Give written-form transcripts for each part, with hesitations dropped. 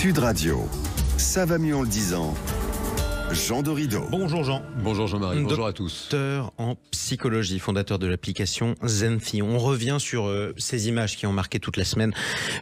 Sud Radio, ça va mieux en le disant. Jean Dorido. Bonjour Jean. Bonjour Jean-Marie, bonjour à tous. Docteur en psychologie, fondateur de l'application Zenfi. On revient sur ces images qui ont marqué toute la semaine.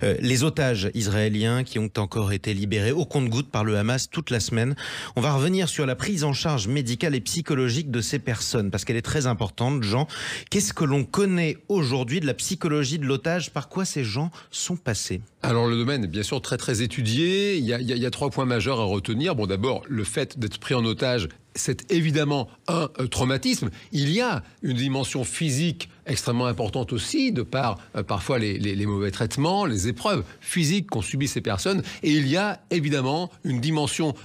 Les otages israéliens qui ont encore été libérés au compte-gouttes par le Hamas toute la semaine. On va revenir sur la prise en charge médicale et psychologique de ces personnes parce qu'elle est très importante. Jean, qu'est-ce que l'on connaît aujourd'hui de la psychologie de l'otage? Par quoi ces gens sont passés? Alors le domaine est bien sûr très étudié. Il y a 3 points majeurs à retenir. Bon, d'abord, le fait d'être pris en otage, c'est évidemment un traumatisme. Il y a une dimension physique extrêmement importante aussi, de par parfois les mauvais traitements, les épreuves physiques qu'ont subies ces personnes. Et il y a évidemment une dimension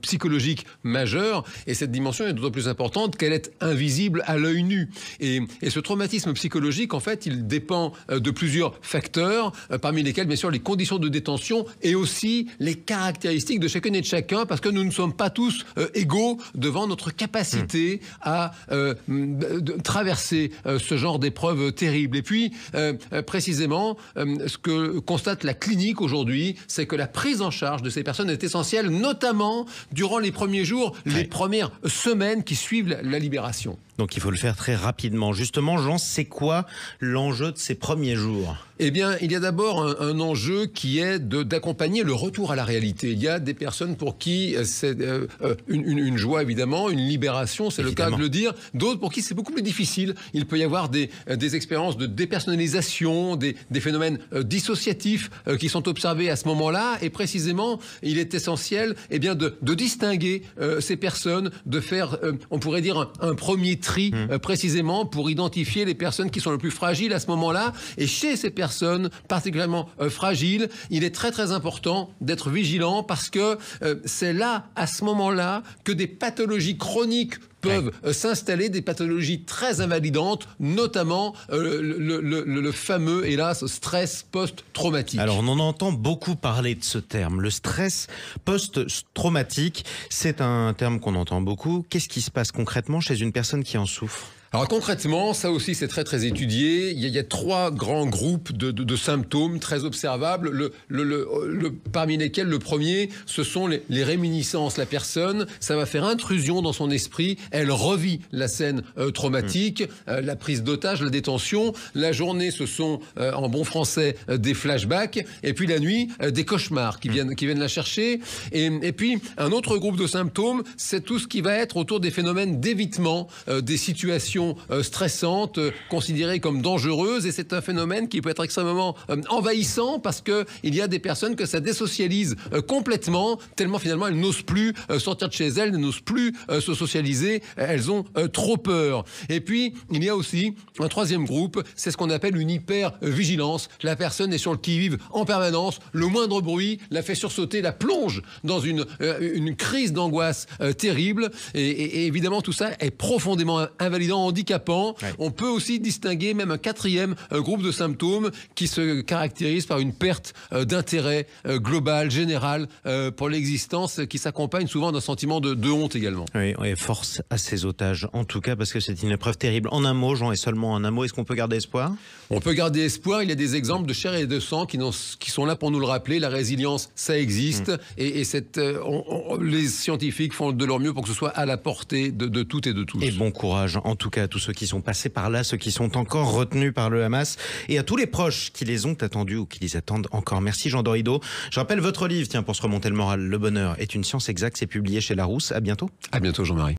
psychologique majeure. Et cette dimension est d'autant plus importante qu'elle est invisible à l'œil nu. Et ce traumatisme psychologique, en fait, il dépend de plusieurs facteurs, parmi lesquels, bien sûr, les conditions de détention et aussi les caractéristiques de chacune et de chacun, parce que nous ne sommes pas tous égaux devant notre capacité à traverser ce genre d'épreuves terribles. Et puis, précisément, ce que constate la clinique aujourd'hui, c'est que la prise en charge de ces personnes est essentielle, notamment durant les premiers jours, les premières semaines qui suivent la libération. Donc il faut le faire très rapidement. Justement, Jean, c'est quoi l'enjeu de ces premiers jours? Eh bien, il y a d'abord un enjeu qui est d'accompagner le retour à la réalité. Il y a des personnes pour qui c'est une joie, évidemment, une libération, c'est le cas de le dire. D'autres pour qui c'est beaucoup plus difficile. Il peut y avoir des expériences de dépersonnalisation, des phénomènes dissociatifs qui sont observés à ce moment-là. Et précisément, il est essentiel de distinguer ces personnes, de faire, on pourrait dire, un premier tri précisément pour identifier les personnes qui sont le plus fragiles à ce moment-là. Et chez ces personnes particulièrement fragiles, il est très important d'être vigilant parce que c'est là, à ce moment-là, que des pathologies chroniques peuvent s'installer, des pathologies très invalidantes, notamment le fameux, hélas, stress post-traumatique. Alors, on en entend beaucoup parler de ce terme. Le stress post-traumatique, c'est un terme qu'on entend beaucoup. Qu'est-ce qui se passe concrètement chez une personne qui en souffre ? Alors concrètement, ça aussi c'est très étudié. Il y a 3 grands groupes de symptômes très observables. Parmi lesquels le premier, ce sont les réminiscences. La personne, ça va faire intrusion dans son esprit. Elle revit la scène traumatique, la prise d'otage, la détention. La journée, ce sont en bon français des flashbacks. Et puis la nuit, des cauchemars qui viennent la chercher. Et puis un autre groupe de symptômes, c'est tout ce qui va être autour des phénomènes d'évitement des situations stressantes, considérées comme dangereuses, et c'est un phénomène qui peut être extrêmement envahissant parce que il y a des personnes que ça désocialise complètement, tellement finalement elles n'osent plus sortir de chez elles, n'osent plus se socialiser, elles ont trop peur. Et puis il y a aussi un 3e groupe, c'est ce qu'on appelle une hyper-vigilance. La personne est sur le qui-vive en permanence, le moindre bruit la fait sursauter, la plonge dans une crise d'angoisse terrible, et évidemment tout ça est profondément invalidant, handicapant. On peut aussi distinguer même un 4e groupe de symptômes qui se caractérise par une perte d'intérêt global, général pour l'existence, qui s'accompagne souvent d'un sentiment de honte également. Oui, force à ces otages, en tout cas, parce que c'est une épreuve terrible. En un mot, Jean, et seulement en un mot, est-ce qu'on peut garder espoir? On peut garder espoir. Il y a des exemples de chair et de sang qui sont là pour nous le rappeler. La résilience, ça existe. Et les scientifiques font de leur mieux pour que ce soit à la portée de toutes et de tous. Et bon courage, en tout cas, à tous ceux qui sont passés par là, ceux qui sont encore retenus par le Hamas, et à tous les proches qui les ont attendus ou qui les attendent encore. Merci Jean Dorido. Je rappelle votre livre, tiens, pour se remonter le moral, Le bonheur est une science exacte, c'est publié chez Larousse. À bientôt. À bientôt Jean-Marie.